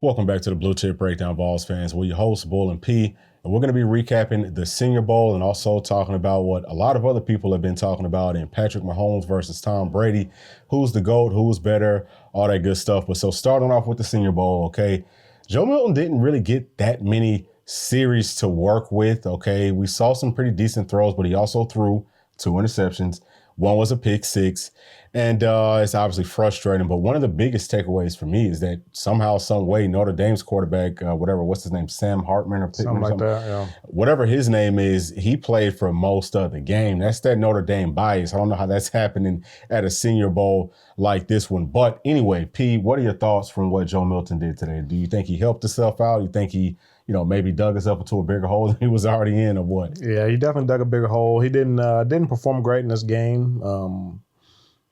Welcome back to the Bluechip Breakdown, Vols fans. We're your hosts, Bull and P, and we're going to be recapping the Senior Bowl and also talking about what a lot of other people have been talking about in Patrick Mahomes versus Tom Brady. Who's the GOAT? Who's better? All that good stuff. But so starting off with the Senior Bowl, okay, Joe Milton didn't really get that many series to work with, okay? We saw some pretty decent throws, but he also threw 2 interceptions. One was a pick six. And it's obviously frustrating, but one of the biggest takeaways for me is that somehow, some way, Notre Dame's quarterback, what's his name, Sam Hartman or Pittman Something or like that, yeah. whatever his name is, he played for most of the game. That's that Notre Dame bias. I don't know how that's happening at a Senior Bowl like this one. But anyway, P, what are your thoughts from what Joe Milton did today? Do you think he helped himself out? You think he, maybe dug himself into a bigger hole than he was already in, or what? Yeah, he definitely dug a bigger hole. He didn't perform great in this game.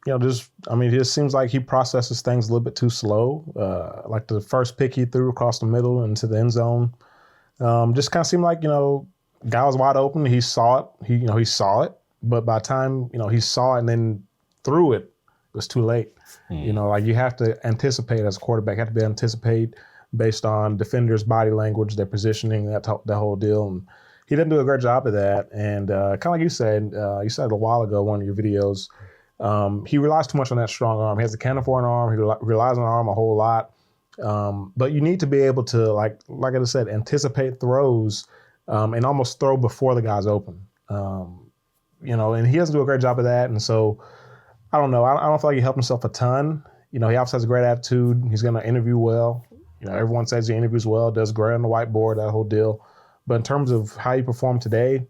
It just seems like he processes things a little bit too slow. Like the first pick he threw across the middle into the end zone, just kind of seemed like, guy was wide open. He saw it. He saw it. But by the time, he saw it and then threw it, it was too late. You have to anticipate as a quarterback. You have to be anticipate based on defenders' body language, their positioning, that whole deal. And he didn't do a great job of that. And kind of like you said a while ago, one of your videos, he relies too much on that strong arm. He has a cannon for an arm. He relies on an arm a whole lot. But you need to be able to, like I said, anticipate throws and almost throw before the guy's open. And he doesn't do a great job of that. And so, I don't know. I don't feel like he helped himself a ton. He obviously has a great attitude. He's going to interview well. Everyone says he interviews well, does great on the whiteboard, that whole deal. But in terms of how he performed today,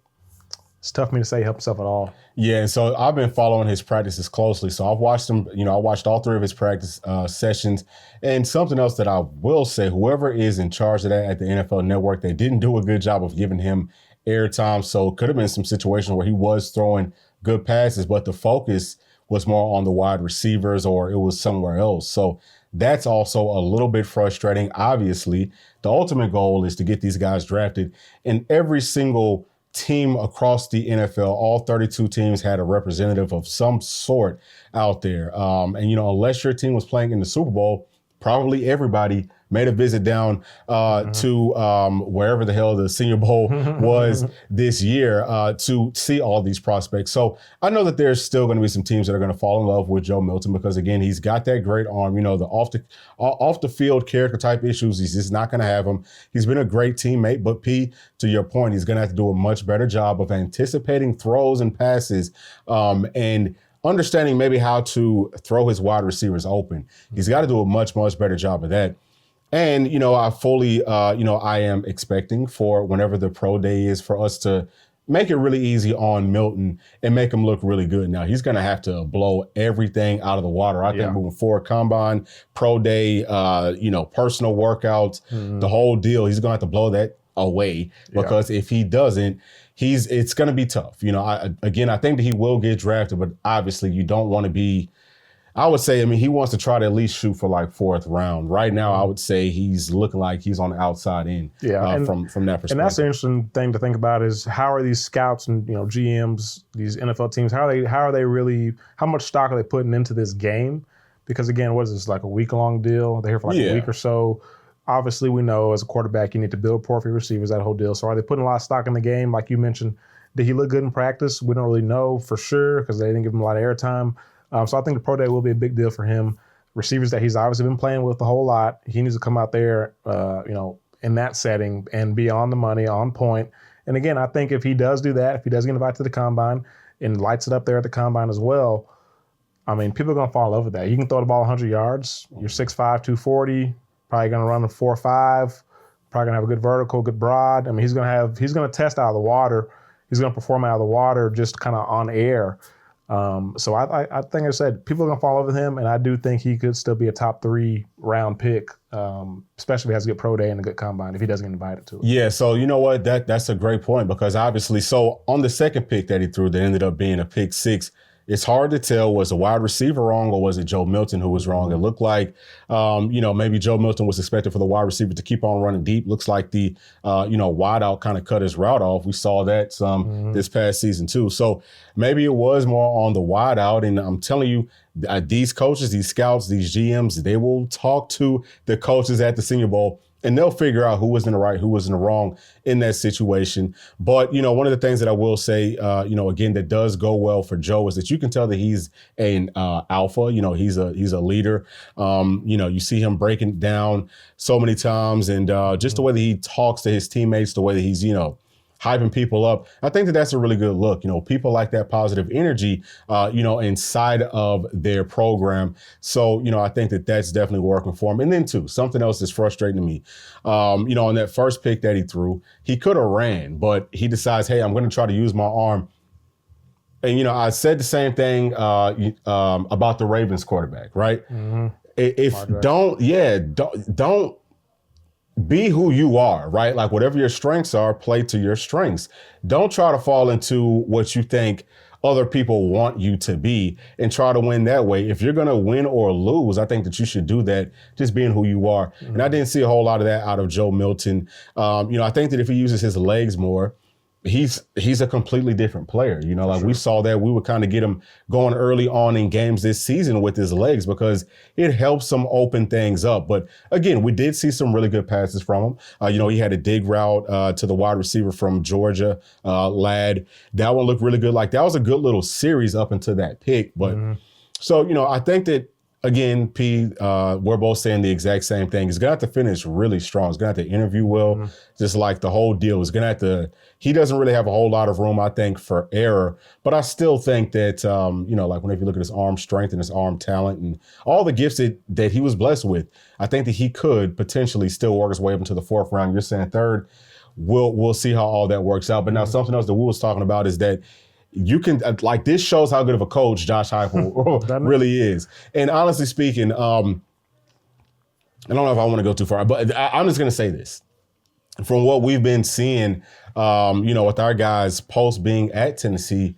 it's tough for me to say he helped himself at all. Yeah, and so I've been following his practices closely. So I've watched him, I watched all 3 of his practice sessions. And something else that I will say, whoever is in charge of that at the NFL Network, they didn't do a good job of giving him airtime. So it could have been some situations where he was throwing good passes, but the focus was more on the wide receivers or it was somewhere else. So that's also a little bit frustrating. Obviously, the ultimate goal is to get these guys drafted, and every single team across the NFL, all 32 teams had a representative of some sort out there. Unless your team was playing in the Super Bowl, probably everybody made a visit down to wherever the hell the Senior Bowl was this year to see all these prospects. So I know that there's still going to be some teams that are going to fall in love with Joe Milton because, again, he's got that great arm. The off the field character type issues, he's just not going to have them. He's been a great teammate, but P, to your point, he's going to have to do a much better job of anticipating throws and passes and understanding maybe how to throw his wide receivers open. He's got to do a much, much better job of that. And, I fully, I am expecting for whenever the pro day is for us to make it really easy on Milton and make him look really good. Now, he's going to have to blow everything out of the water. I think moving forward, combine, pro day, personal workouts, the whole deal, he's going to have to blow that away because if he doesn't, it's going to be tough. I think that he will get drafted, but obviously you don't want to be, I would say, he wants to try to at least shoot for like 4th round. Right now, I would say he's looking like he's on the outside in from that perspective. And that's the interesting thing to think about is how are these scouts and, GMs, these NFL teams, how much stock are they putting into this game? Because again, what is this, like a week-long deal? They're here for like a week or so. Obviously, we know as a quarterback, you need to build rapport for your receivers, that whole deal. So are they putting a lot of stock in the game? Like you mentioned, did he look good in practice? We don't really know for sure because they didn't give him a lot of airtime. So I think the pro day will be a big deal for him. Receivers that he's obviously been playing with a whole lot. He needs to come out there, in that setting and be on the money, on point. And again, I think if he does do that, if he does get invited to the combine and lights it up there at the combine as well, people are going to fall over that. You can throw the ball 100 yards. You're 6'5", 240, probably going to run a 4.5, probably going to have a good vertical, good broad. He's going to test out of the water. He's going to perform out of the water just kind of on air. So I think I said people are going to fall over him, and I do think he could still be a top 3 round pick, especially if he has a good pro day and a good combine, if he doesn't get invited to it. Yeah, so you know what? That's a great point because obviously, so on the second pick that he threw that ended up being a pick 6, it's hard to tell, was the wide receiver wrong or was it Joe Milton who was wrong? It looked like, maybe Joe Milton was expected for the wide receiver to keep on running deep. Looks like the, wide out kind of cut his route off. We saw that some this past season too. So maybe it was more on the wide out. And I'm telling you, these coaches, these scouts, these GMs, they will talk to the coaches at the Senior Bowl and they'll figure out who was in the right, who was in the wrong in that situation. But, one of the things that I will say, again, that does go well for Joe is that you can tell that he's an alpha. He's a leader. You see him breaking it down so many times and just the way that he talks to his teammates, the way that he's, hyping people up. I think that that's a really good look. People like that positive energy, inside of their program. So, I think that that's definitely working for him. And then too, something else that's frustrating to me, on that first pick that he threw, he could have ran, but he decides, hey, I'm going to try to use my arm. And, I said the same thing about the Ravens quarterback, right? Mm-hmm. Don't be who you are, right? Like whatever your strengths are, play to your strengths. Don't try to fall into what you think other people want you to be and try to win that way. If you're going to win or lose, I think that you should do that just being who you are. Mm-hmm. And I didn't see a whole lot of that out of Joe Milton. I think that if he uses his legs more, he's a completely different player. We saw that we would kind of get him going early on in games this season with his legs because it helps him open things up. But again, we did see some really good passes from him. He had a dig route to the wide receiver from Georgia, Ladd. That one looked really good. Like that was a good little series up until that pick. But so, I think that, again, P, we're both saying the exact same thing. He's going to have to finish really strong. He's going to have to interview well, just like the whole deal. He's going to have to, he doesn't really have a whole lot of room, I think, for error. But I still think that, whenever you look at his arm strength and his arm talent and all the gifts that he was blessed with, I think that he could potentially still work his way up into the fourth round. You're saying third. We'll see how all that works out. But now something else that we was talking about is that you can, this shows how good of a coach Josh Heupel really is. And honestly speaking, I don't know if I want to go too far, but I'm just going to say this. From what we've been seeing, with our guys post being at Tennessee,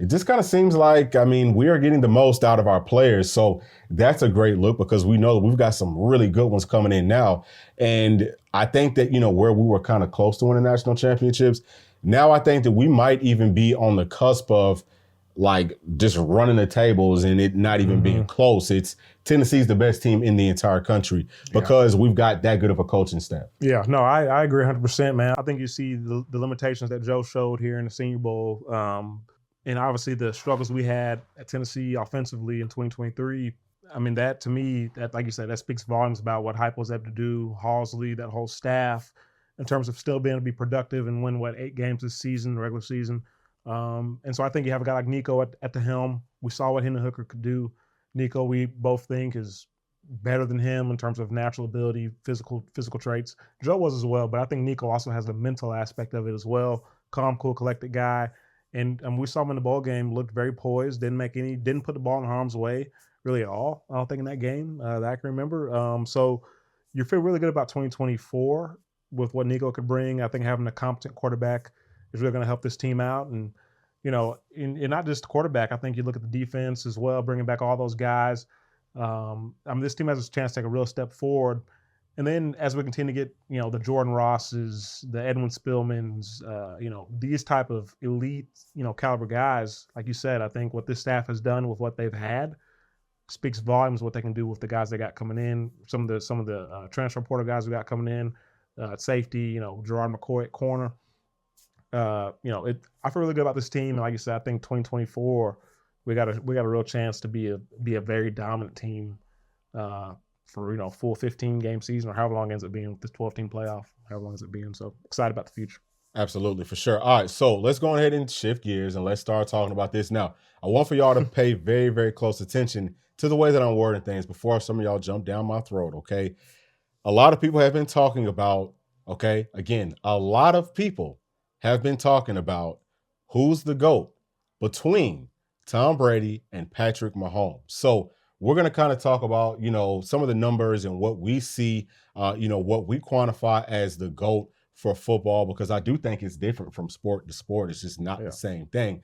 it just kind of seems like, we are getting the most out of our players. So that's a great look because we know that we've got some really good ones coming in now. And I think that, where we were kind of close to winning national championships, now I think that we might even be on the cusp of just running the tables and it not even being close. It's Tennessee's the best team in the entire country because we've got that good of a coaching staff. Yeah, no, I agree 100%, man. I think you see the limitations that Joe showed here in the Senior Bowl. And obviously the struggles we had at Tennessee offensively in 2023. That to me, that like you said, that speaks volumes about what Heupel was able to do, Halsley, that whole staff, in terms of still being able to be productive and win, 8 games this season, the regular season. And so I think you have a guy like Nico at the helm. We saw what Hendon Hooker could do. Nico, we both think, is better than him in terms of natural ability, physical traits. Joe was as well, but I think Nico also has the mental aspect of it as well. Calm, cool, collected guy. And we saw him in the ball game, looked very poised, didn't put the ball in harm's way really at all, I don't think, in that game that I can remember. So you feel really good about 2024 with what Nico could bring. I think having a competent quarterback is really going to help this team out. And, and not just the quarterback, I think you look at the defense as well, bringing back all those guys. This team has a chance to take a real step forward. And then as we continue to get, the Jordan Rosses, the Edwin Spillmans, these type of elite, caliber guys, like you said, I think what this staff has done with what they've had speaks volumes what they can do with the guys they got coming in. Some of the transfer portal guys we got coming in, at safety, Gerard McCoy at corner. I feel really good about this team. And like you said, I think 2024, we got a real chance to be a very dominant team for full 15 game season or however long it ends up being with this 12-team playoff, however long ends up being. So excited about the future. Absolutely, for sure. All right, so let's go ahead and shift gears and let's start talking about this now. I want for y'all to pay very, very close attention to the way that I'm wording things before some of y'all jump down my throat, okay? A lot of people have been talking about, a lot of people have been talking about who's the GOAT between Tom Brady and Patrick Mahomes. So we're going to kind of talk about, some of the numbers and what we see, what we quantify as the GOAT for football, because I do think it's different from sport to sport. It's just not the same thing.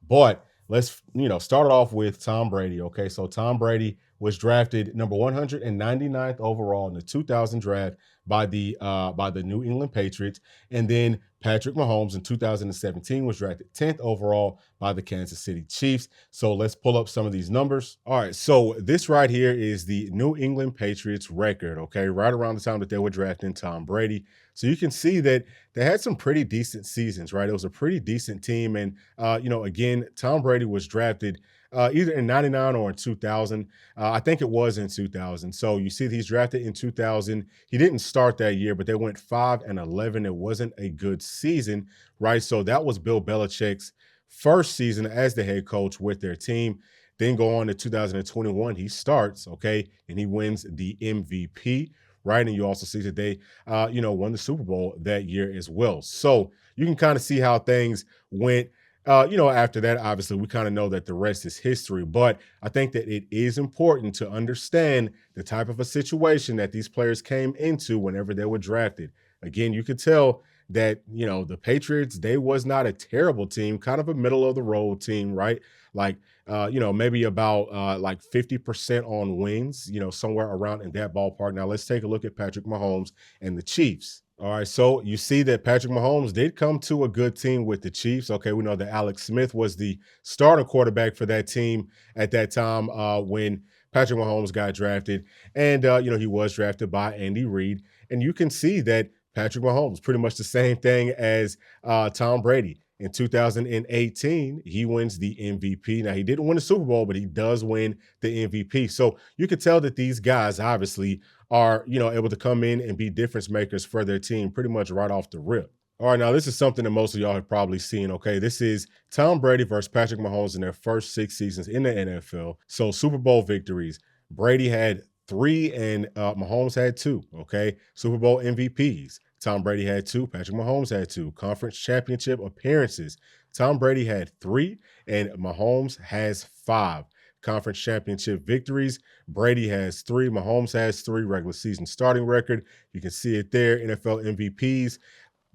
But let's, start it off with Tom Brady. Okay. So Tom Brady was drafted number 199th overall in the 2000 draft by the New England Patriots. And then Patrick Mahomes in 2017 was drafted 10th overall by the Kansas City Chiefs. So let's pull up some of these numbers. All right. So this right here is the New England Patriots record. Okay. Right around the time that they were drafting Tom Brady. So you can see that they had some pretty decent seasons, right? It was a pretty decent team. And, again, Tom Brady was drafted either in 99 or in 2000. I think it was in 2000. So you see he's drafted in 2000. He didn't start that year, but they went 5-11. It wasn't a good season, right? So that was Bill Belichick's first season as the head coach with their team. Then go on to 2021. He starts, okay, and he wins the MVP, right? And you also see that they, won the Super Bowl that year as well. So you can kind of see how things went. After that, obviously, we kind of know that the rest is history. But I think that it is important to understand the type of a situation that these players came into whenever they were drafted. Again, you could tell that, the Patriots, they was not a terrible team, kind of a middle of the road team, right? Like, maybe about like 50% on wins, somewhere around in that ballpark. Now, let's take a look at Patrick Mahomes and the Chiefs. All right, so you see that Patrick Mahomes did come to a good team with the Chiefs. Okay, we know that Alex Smith was the starting quarterback for that team at that time when Patrick Mahomes got drafted. And, he was drafted by Andy Reid. And you can see that Patrick Mahomes, pretty much the same thing as Tom Brady. In 2018, he wins the MVP. Now, he didn't win the Super Bowl, but he does win the MVP. So you could tell that these guys obviously are, able to come in and be difference makers for their team pretty much right off the rip. All right, now this is something that most of y'all have probably seen, okay? This is Tom Brady versus Patrick Mahomes in their first 6 seasons in the NFL. So Super Bowl victories. Brady had 3 and Mahomes had 2, okay? Super Bowl MVPs. Tom Brady had 2. Patrick Mahomes had 2. Conference championship appearances. Tom Brady had 3 and Mahomes has 5. Conference championship victories. Brady has 3. Mahomes has 3. Regular season starting record. You can see it there. NFL MVPs.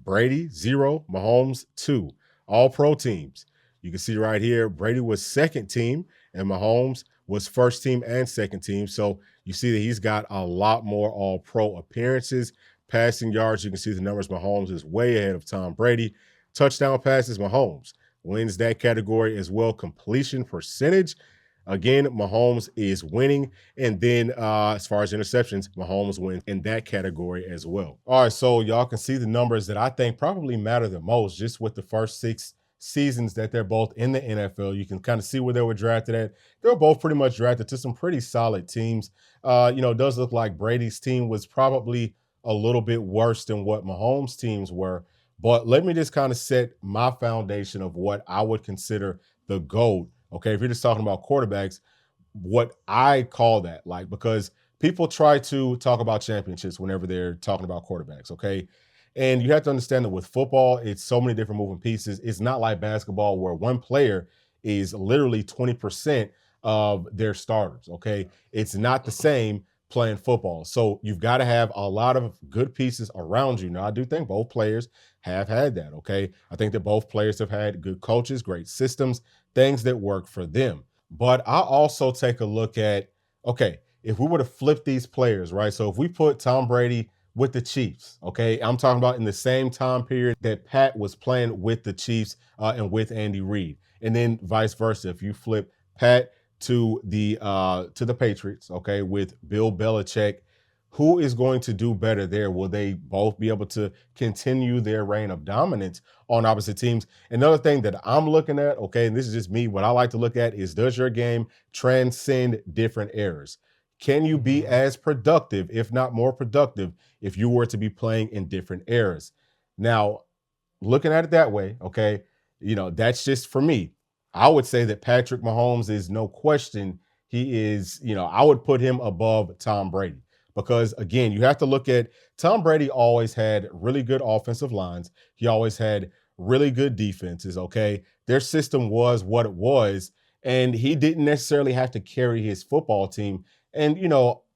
Brady, 0. Mahomes, 2. All pro teams. You can see right here, Brady was second team and Mahomes was first team and second team. So you see that he's got a lot more all pro appearances. Passing yards, you can see the numbers. Mahomes is way ahead of Tom Brady. Touchdown passes, Mahomes wins that category as well. Completion percentage, again, Mahomes is winning. And then as far as interceptions, Mahomes wins in that category as well. All right, so y'all can see the numbers that I think probably matter the most just with the first 6 seasons that they're both in the NFL. You can kind of see where they were drafted at. They were both pretty much drafted to some pretty solid teams. It does look like Brady's team was probably a little bit worse than what Mahomes' teams were. But let me just kind of set my foundation of what I would consider the GOAT. Okay, if you're just talking about quarterbacks, what I call that, like, because people try to talk about championships whenever they're talking about quarterbacks, okay? And you have to understand that with football, it's so many different moving pieces. It's not like basketball where one player is literally 20% of their starters, okay? It's not the same playing football. So you've got to have a lot of good pieces around you. Now, I do think both players have had that, okay? I think that both players have had good coaches, great systems, things that work for them. But I also take a look at, okay, if we were to flip these players, right? So if we put Tom Brady with the Chiefs, okay, I'm talking about in the same time period that Pat was playing with the Chiefs and with Andy Reid. And then vice versa, if you flip Pat to the Patriots, okay, with Bill Belichick, who is going to do better there? Will they both be able to continue their reign of dominance on opposite teams? Another thing that I'm looking at, okay, and this is just me, what I like to look at is, does your game transcend different eras? Can you be as productive, if not more productive, if you were to be playing in different eras? Now, looking at it that way, okay, that's just for me. I would say that Patrick Mahomes is no question. He is, I would put him above Tom Brady because, again, you have to look at Tom Brady always had really good offensive lines. He always had really good defenses, okay? Their system was what it was, and he didn't necessarily have to carry his football team. And,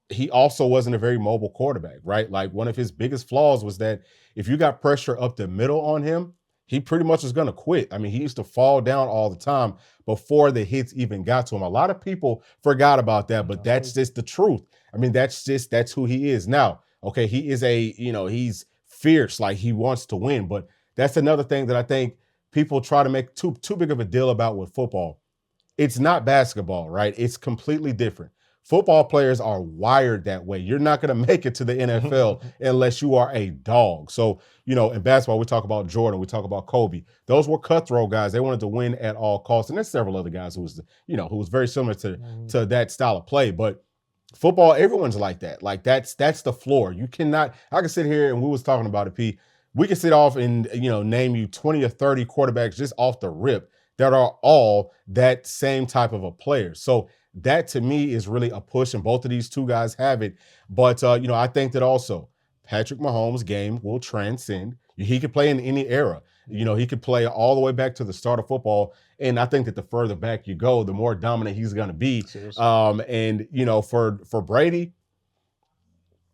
he also wasn't a very mobile quarterback, right? Like one of his biggest flaws was that if you got pressure up the middle on him, he pretty much was going to quit. I mean, he used to fall down all the time before the hits even got to him. A lot of people forgot about that, but that's just the truth. I mean, that's who he is. Now, okay, he is he's fierce, like he wants to win, but that's another thing that I think people try to make too big of a deal about with football. It's not basketball, right? It's completely different. Football players are wired that way. You're not going to make it to the NFL unless you are a dog. So, in basketball, we talk about Jordan, we talk about Kobe. Those were cutthroat guys. They wanted to win at all costs. And there's several other guys who was very similar to that style of play. But football, everyone's like that. Like that's the floor. You cannot, I can sit here and we was talking about it, P. We can sit off and, name you 20 or 30 quarterbacks just off the rip that are all that same type of a player. So that to me is really a push, and both of these two guys have it. But, I think that also Patrick Mahomes' game will transcend. He could play in any era. He could play all the way back to the start of football. And I think that the further back you go, the more dominant he's going to be. And, for Brady,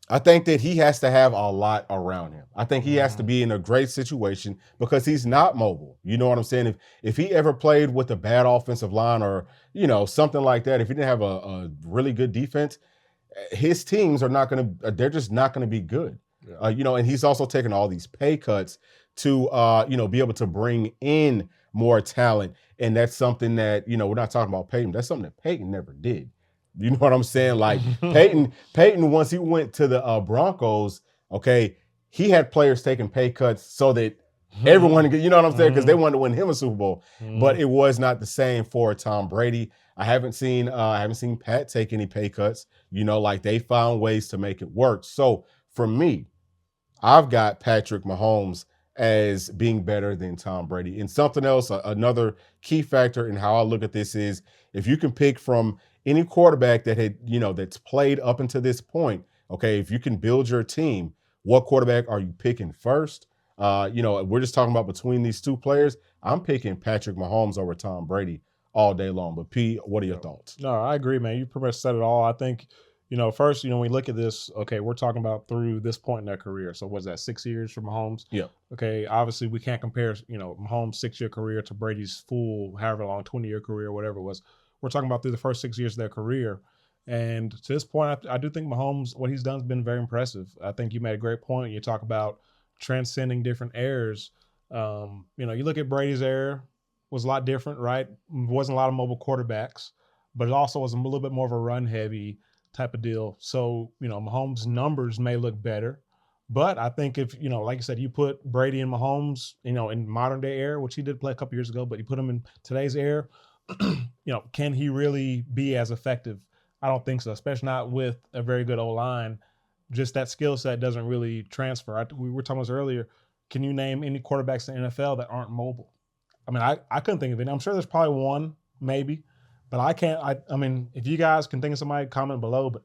I think that he has to have a lot around him. I think he has to be in a great situation because he's not mobile. You know what I'm saying? If he ever played with a bad offensive line or, something like that, if he didn't have a really good defense, his teams they're just not going to be good. Yeah. And he's also taken all these pay cuts to, be able to bring in more talent. And that's something that, we're not talking about Peyton. That's something that Peyton never did. You know what I'm saying? Like Peyton, once he went to the Broncos, okay, he had players taking pay cuts so that everyone, you know what I'm saying? Because they wanted to win him a Super Bowl. But it was not the same for Tom Brady. I haven't seen Pat take any pay cuts. Like they found ways to make it work. So for me, I've got Patrick Mahomes as being better than Tom Brady. And something else, another key factor in how I look at this is if you can pick from any quarterback that had, that's played up until this point, okay, if you can build your team, what quarterback are you picking first? We're just talking about between these two players. I'm picking Patrick Mahomes over Tom Brady all day long. But P, what are your thoughts? No, I agree, man. You pretty much said it all. I think, first, when we look at this, okay, we're talking about through this point in their career. So what's that, 6 years for Mahomes? Yeah. Okay, obviously we can't compare, Mahomes' 6-year career to Brady's full, however long, 20-year career, whatever it was. We're talking about through the first 6 years of their career. And to this point, I do think Mahomes, what he's done has been very impressive. I think you made a great point. You talk about transcending different eras. You look at Brady's era, was a lot different, right? Wasn't a lot of mobile quarterbacks, but it also was a little bit more of a run-heavy type of deal. So, Mahomes' numbers may look better. But I think if, like you said, you put Brady and Mahomes, in modern-day era, which he did play a couple years ago, but you put him in today's era, can he really be as effective? I don't think so, especially not with a very good O-line. Just that skill set doesn't really transfer. We were talking about this earlier. Can you name any quarterbacks in the NFL that aren't mobile? I mean, I couldn't think of any. I'm sure there's probably one, maybe, but I can't. I mean, if you guys can think of somebody, comment below. But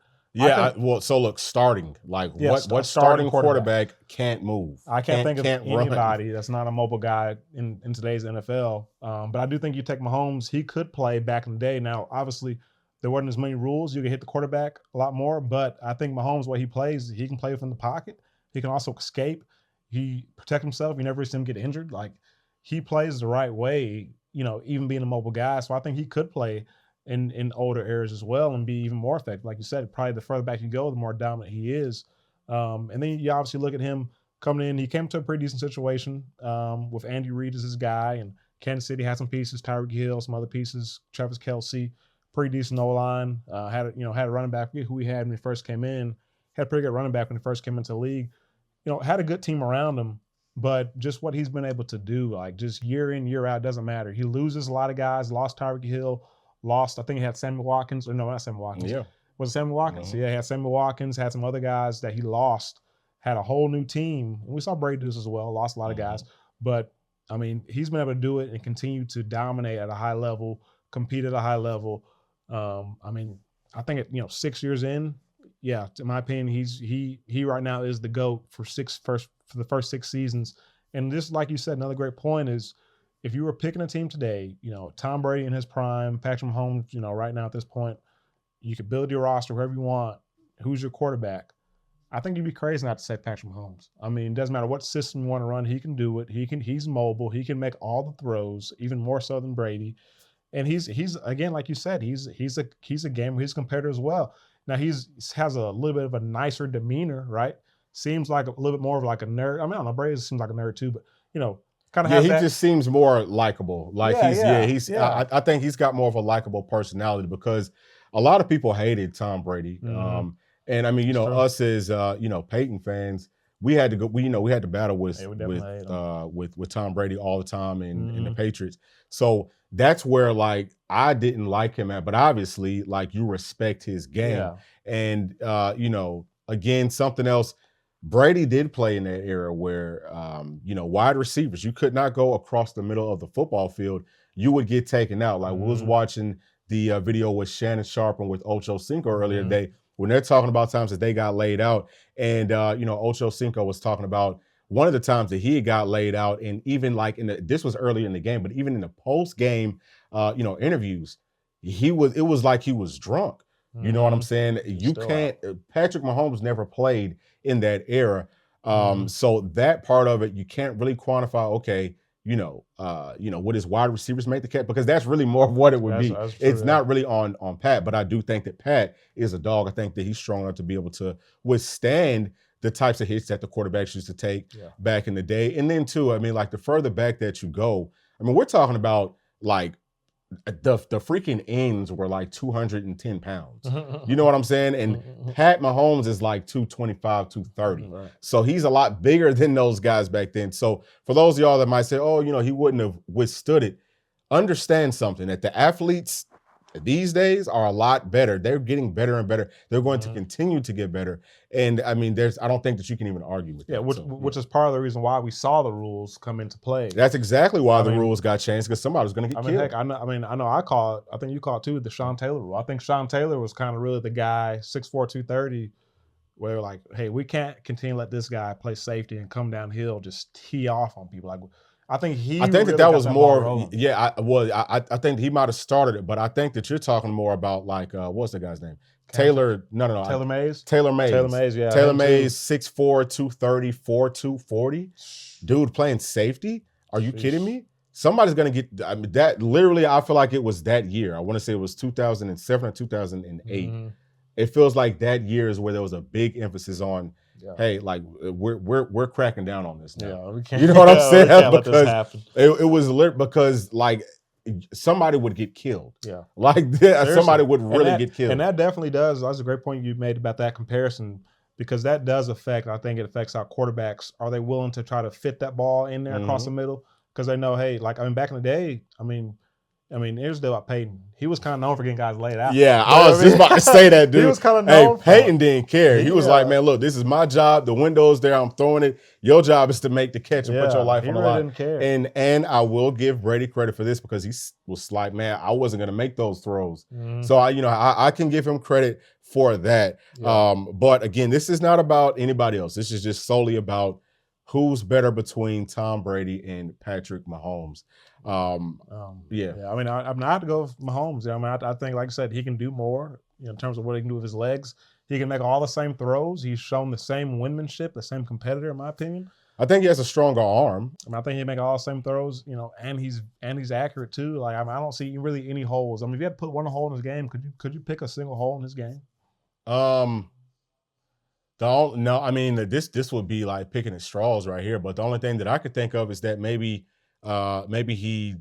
so look, starting like what starting quarterback can't move? I can't think of anybody that's not a mobile guy in today's NFL. But I do think you take Mahomes, he could play back in the day. Now, obviously, there wasn't as many rules. You could hit the quarterback a lot more. But I think Mahomes, what he plays, he can play from the pocket. He can also escape. He protect himself. You never see him get injured. Like he plays the right way. Even being a mobile guy. So I think he could play in older eras as well and be even more effective. Like you said, probably the further back you go, the more dominant he is. And then you obviously look at him coming in. He came to a pretty decent situation with Andy Reid as his guy, and Kansas City had some pieces, Tyreek Hill, some other pieces, Travis Kelce, pretty decent O-line. Had a running back, who he had when he first came in. Had a pretty good running back when he first came into the league. Had a good team around him. But just what he's been able to do, like just year in, year out, doesn't matter. He loses a lot of guys, lost Tyreek Hill, I think he had Sammy Watkins, or no, not Sammy Watkins. Yeah. Was it Sammy Watkins? Yeah, he had Sammy Watkins, had some other guys that he lost, had a whole new team. And we saw Brady do this as well, lost a lot of guys. But, I mean, he's been able to do it and continue to dominate at a high level, compete at a high level. I mean, I think 6 years in, yeah, in my opinion, he right now is the GOAT for the first 6 seasons. And just like you said, another great point is if you were picking a team today, Tom Brady in his prime, Patrick Mahomes, right now at this point, you could build your roster wherever you want. Who's your quarterback? I think you'd be crazy not to say Patrick Mahomes. I mean, it doesn't matter what system you want to run, he can do it. He's mobile. He can make all the throws, even more so than Brady. And he's again, like you said, he's a gamer. He's a competitor as well. Now has a little bit of a nicer demeanor, right? Seems like a little bit more of like a nerd. I mean, I don't know, Brady seems like a nerd too, but kind of has he that. just seems more likable. Like Yeah. I think he's got more of a likable personality because a lot of people hated Tom Brady. Mhm. And I mean, It's true. us as Peyton fans, we had to go. We had to battle with Yeah, we definitely hate him. with Tom Brady all the time and the Mhm. Patriots. So that's where like I didn't like him at, but obviously like you respect his game. Yeah. And again, something else. Brady did play in that era where wide receivers, you could not go across the middle of the football field. You would get taken out. Like we was watching the video with Shannon Sharp and with Ocho Cinco earlier today when they're talking about times that they got laid out. And, Ocho Cinco was talking about one of the times that he got laid out. And even like this was earlier in the game, but even in the post game, interviews, it was like he was drunk. You know what I'm saying? You can't, Patrick Mahomes never played in that era. So that part of it, you can't really quantify, okay, would his wide receivers make the cut? Because that's really more of what it would be. That's true, it's not really on Pat, but I do think that Pat is a dog. I think that he's strong enough to be able to withstand the types of hits that the quarterbacks used to take back in the day. And then too, I mean, like the further back that you go, I mean, we're talking about like the freaking ends were like 210 pounds. You know what I'm saying? And Pat Mahomes is like 225, 230. Right. So he's a lot bigger than those guys back then. So for those of y'all that might say, oh, he wouldn't have withstood it, understand something, that the athletes these days are a lot better. They're getting better and better. They're going to continue to get better. And I mean, I don't think that you can even argue with that. Which is part of the reason why we saw the rules come into play. That's exactly why the rules got changed, because somebody was going to get killed. Heck, I know I call it, I think you call it too, the Sean Taylor rule. I think Sean Taylor was kind of really the guy, 6'4", 230, where like, hey, we can't continue to let this guy play safety and come downhill, just tee off on people. Like, I think really that was more. Yeah, I think he might have started it, but I think that you're talking more about like what's the guy's name? Taylor. No. Taylor Mays. Taylor Mays. Yeah. Taylor Mays, 6'4", 230, 4'2", 40. Dude playing safety. Are you kidding me? Somebody's gonna get. I mean, that literally, I feel like it was that year. I want to say it was 2007 or 2008. It feels like that year is where there was a big emphasis on. Yeah. Hey, like we're cracking down on this now. Yeah, we can't, you know what I'm saying? Because let this happen. It was lit because like somebody would get killed. Yeah, like somebody would really get killed. And that definitely does. That's a great point you made about that comparison, because that does affect. I think it affects how quarterbacks are they willing to try to fit that ball in there across the middle, because they know, hey, like back in the day, I mean, here's the deal about Peyton. He was kind of known for getting guys laid out. Yeah, I was just about to say that, dude. He was kind of known for Peyton didn't care. He was like, man, look, this is my job. The window's there. I'm throwing it. Your job is to make the catch and put your life on the line. Didn't care. And I will give Brady credit for this, because he was like, man, I wasn't going to make those throws. So I can give him credit for that. Yeah. But again, this is not about anybody else. This is just solely about who's better between Tom Brady and Patrick Mahomes. I mean, I have to go with Mahomes. I mean, I think, like I said, he can do more in terms of what he can do with his legs. He can make all the same throws. He's shown the same windmanship, the same competitor, in my opinion. I think he has a stronger arm. I mean, I think he can make all the same throws, and he's accurate too. Like, I don't see really any holes. I mean, if you had to put one hole in his game, could you pick a single hole in his game? No, I mean, this would be like picking at straws right here. But the only thing that I could think of is that maybe he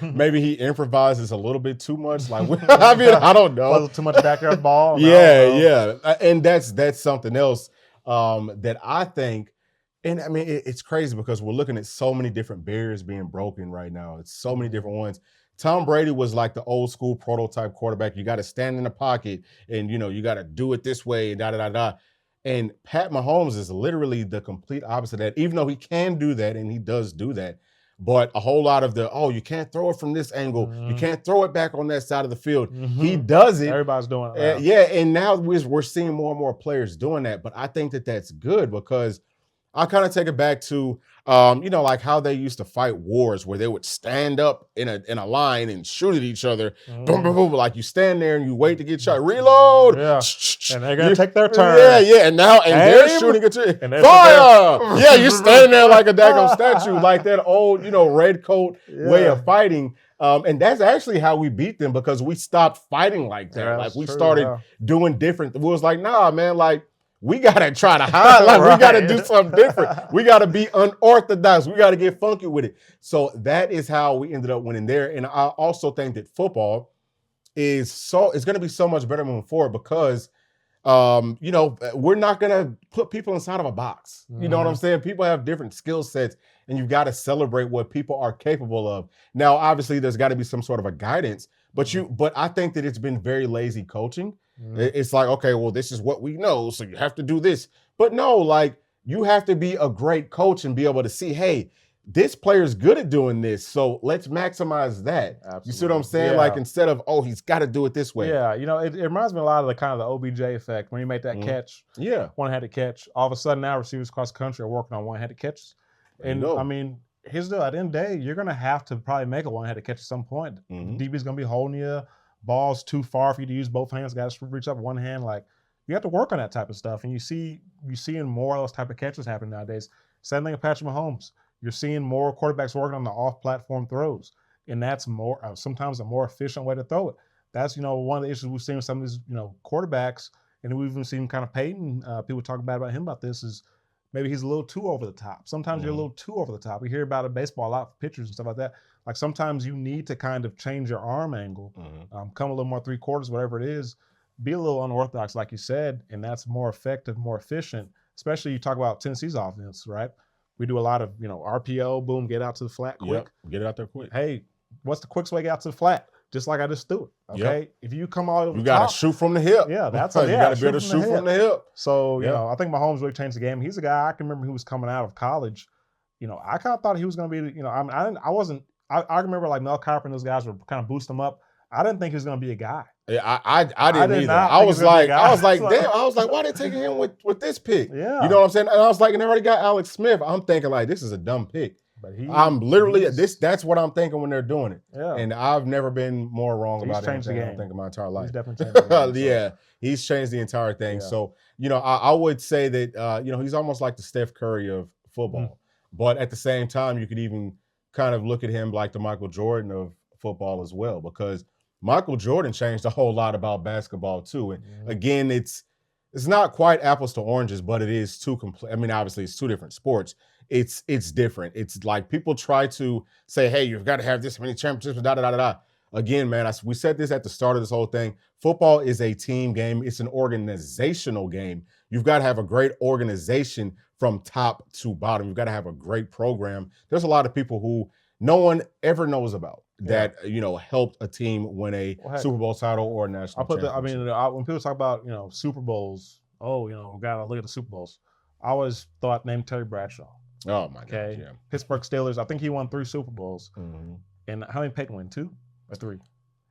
maybe he improvises a little bit too much. Like, I mean, I don't know. Too much backyard ball. Yeah. And that's something else that I think. And I mean, it's crazy because we're looking at so many different barriers being broken right now. It's so many different ones. Tom Brady was like the old school prototype quarterback. You got to stand in the pocket and, you got to do it this way, da. And Pat Mahomes is literally the complete opposite of that, even though he can do that and he does do that. But a whole lot of you can't throw it from this angle. You can't throw it back on that side of the field. He does it. Everybody's doing it. Yeah, and now we're seeing more and more players doing that. But I think that that's good, because I kind of take it back to, like how they used to fight wars where they would stand up in a line and shoot at each other. Boom, boom, boom. Like you stand there and you wait to get shot. Reload. Yeah. And they're going to take their turn. Yeah. And they're shooting at you. Fire. Yeah, you're standing there like a daggone statue, like that old, red coat way of fighting. And that's actually how we beat them because we stopped fighting like that. Yeah, like we true, started doing different. It was like, nah, man, like we got to try to hide. Like we got to do something different. We got to be unorthodox. We got to get funky with it. So that is how we ended up winning there. And I also think that football it's going to be so much better moving forward because we're not going to put people inside of a box. You know what I'm saying? People have different skill sets and you've got to celebrate what people are capable of. Now, obviously, there's got to be some sort of a guidance, but I think that it's been very lazy coaching. It's like, okay, well, this is what we know, so you have to do this. But no, like you have to be a great coach and be able to see, hey, this player's good at doing this, so let's maximize that. Absolutely. You see what I'm saying? Yeah. Like instead of, oh, he's got to do it this way. Yeah, it reminds me a lot of the kind of the OBJ effect when you make that catch. Yeah. One-handed catch. All of a sudden now receivers across the country are working on one-handed catches. And I mean, here's the deal. At the end of the day, you're going to have to probably make a one-handed catch at some point. DB's going to be holding you. Ball's too far for you to use both hands. Guys reach up one hand. Like you have to work on that type of stuff. And you seeing more of those type of catches happen nowadays. Same thing with Patrick Mahomes. You're seeing more quarterbacks working on the off-platform throws, and that's more sometimes a more efficient way to throw it. That's one of the issues we've seen with some of these quarterbacks, and we've even seen kind of Peyton. People talk bad about him about this is maybe he's a little too over the top. Sometimes you're a little too over the top. We hear about it in baseball a lot for pitchers and stuff like that. Like sometimes you need to kind of change your arm angle, come a little more 3/4, whatever it is, be a little unorthodox, like you said, and that's more effective, more efficient. Especially you talk about Tennessee's offense, right? We do a lot of, RPO, boom, get out to the flat quick. Yep, get it out there quick. Hey, what's the quickest way to get out to the flat? Just like I just threw it. Okay. Yep. If you come all over the top, you got to shoot from the hip. Yeah, that's you got to be able to shoot from the hip. So, I think Mahomes really changed the game. He's a guy I can remember he was coming out of college. I kind of thought he was going to be, I remember like Mel Kiper and those guys were kind of boosting him up. I didn't think he was going to be a guy. Yeah, I didn't either. I was like, damn. I was like, why they taking him with this pick? Yeah, you know what I'm saying? And I was like, and they already got Alex Smith. I'm thinking like, this is a dumb pick. But I'm literally that's what I'm thinking when they're doing it. Yeah, and I've never been more wrong about anything. I think in my entire life. He's definitely changed the game. Yeah, he's changed the entire thing. Yeah. So I would say that he's almost like the Steph Curry of football. But at the same time, you could even kind of look at him like the Michael Jordan of football as well, because Michael Jordan changed a whole lot about basketball too. And again, it's not quite apples to oranges, but it is two complete. I mean, obviously, it's two different sports. It's different. It's like people try to say, "Hey, you've got to have this many championships." Da da da da. Again, man, we said this at the start of this whole thing. Football is a team game. It's an organizational game. You've got to have a great organization from top to bottom. You've got to have a great program. There's a lot of people who no one ever knows about that helped a team win a Super Bowl title or a national championship. When people talk about Super Bowls, we gotta look at the Super Bowls. I always thought name Terry Bradshaw. Oh my God! Yeah. Pittsburgh Steelers. I think he won 3 Super Bowls. And how many Peyton win? 2 or 3?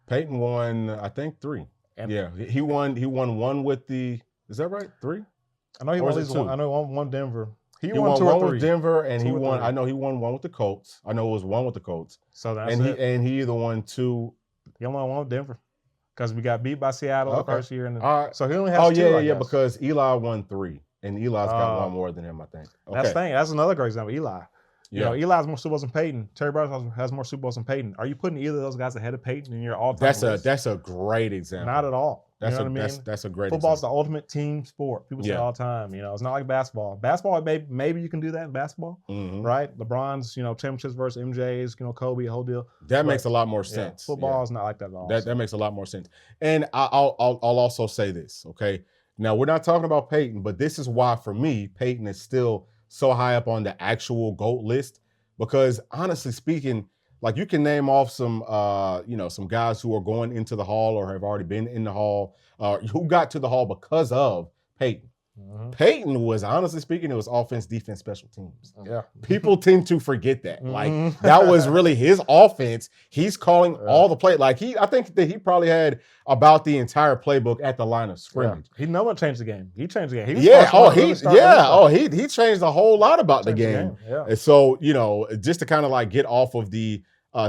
Peyton won, I think 3. And he won one with the. Is that right? 3? I know he won at least 1. I know he won Denver. He won 2 or 3. One with Denver, and he won. I know he won 1 with the Colts. I know it was 1 with the Colts. So that's he either won 2. He only won 1 with Denver because we got beat by Seattle the first year. So he only has 2. Because Eli won 3, and Eli's got 1 more than him, I think. Okay. That's another great example. Eli. Eli has more Super Bowls than Peyton. Terry Bradshaw has more Super Bowls than Peyton. Are you putting either of those guys ahead of Peyton in your all-time list? That's a great example. Not at all. That's what I mean? That's a great Football's example. the ultimate team sport. People say all the time. It's not like basketball. Basketball, maybe you can do that in basketball, right? LeBron's, championships versus MJ's, Kobe, a whole deal. That makes a lot more sense. Football is not like that at all. That makes a lot more sense. And I'll also say this, okay? Now, we're not talking about Peyton, but this is why, for me, Peyton is still so high up on the actual GOAT list. Because honestly speaking, like you can name off some guys who are going into the Hall or have already been in the Hall, who got to the Hall because of Peyton. Peyton was, honestly speaking, it was offense, defense, special teams. Yeah. People tend to forget that. Like, that was really his offense. He's calling all the play. Like, I think that he probably had about the entire playbook at the line of scrimmage. He no one changed the game. He changed the game. He was he changed a whole lot about the game. Yeah. And so, you know, just to kind of like get off of the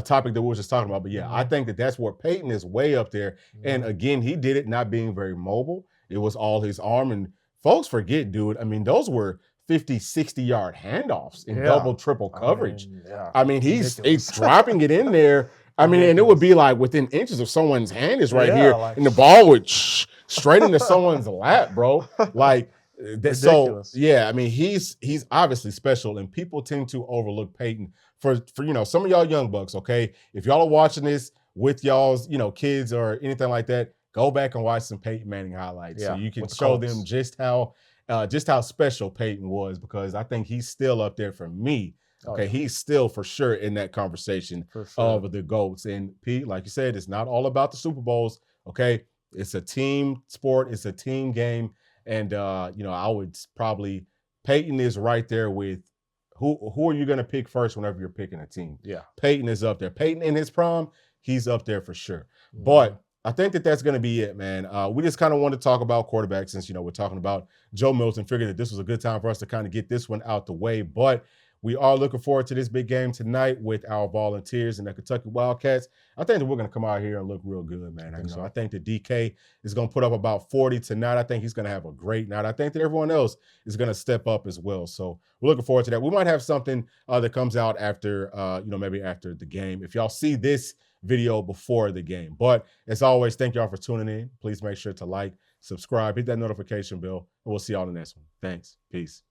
topic that we were just talking about. But yeah, I think that that's where Peyton is way up there. And again, he did it not being very mobile. It was all his arm. And folks forget, dude. I mean, those were 50, 60-yard handoffs in double, triple coverage. I mean, he's dropping it in there. I mean, and it would be like within inches of someone's hand is right here, and the ball would straight into someone's lap, bro. Like, so yeah. I mean, he's obviously special, and people tend to overlook Peyton for you know, some of y'all young bucks. Okay, if y'all are watching this with y'all's, you know, kids or anything like that, go back and watch some Peyton Manning highlights so you can show them just how special Peyton was, because I think he's still up there for me. Okay, he's still for sure in that conversation of the GOATs. And Pete, like you said, it's not all about the Super Bowls. Okay, it's a team sport. It's a team game. And, you know, I would probably, Peyton is right there with who are you going to pick first whenever you're picking a team? Yeah. Peyton is up there. Peyton in his prime, he's up there for sure. But I think that that's going to be it, man. We just kind of want to talk about quarterbacks since, you know, we're talking about Joe Milton. Figured that this was a good time for us to kind of get this one out the way. But we are looking forward to this big game tonight with our Volunteers and the Kentucky Wildcats. I think that we're going to come out here and look real good, man. I think that DK is going to put up about 40 tonight. I think he's going to have a great night. I think that everyone else is going to step up as well. So we're looking forward to that. We might have something that comes out after, you know, maybe after the game, if y'all see this video before the game. But as always, thank y'all for tuning in. Please make sure to like, subscribe, hit that notification bell, and we'll see y'all in the next one. Thanks. Peace.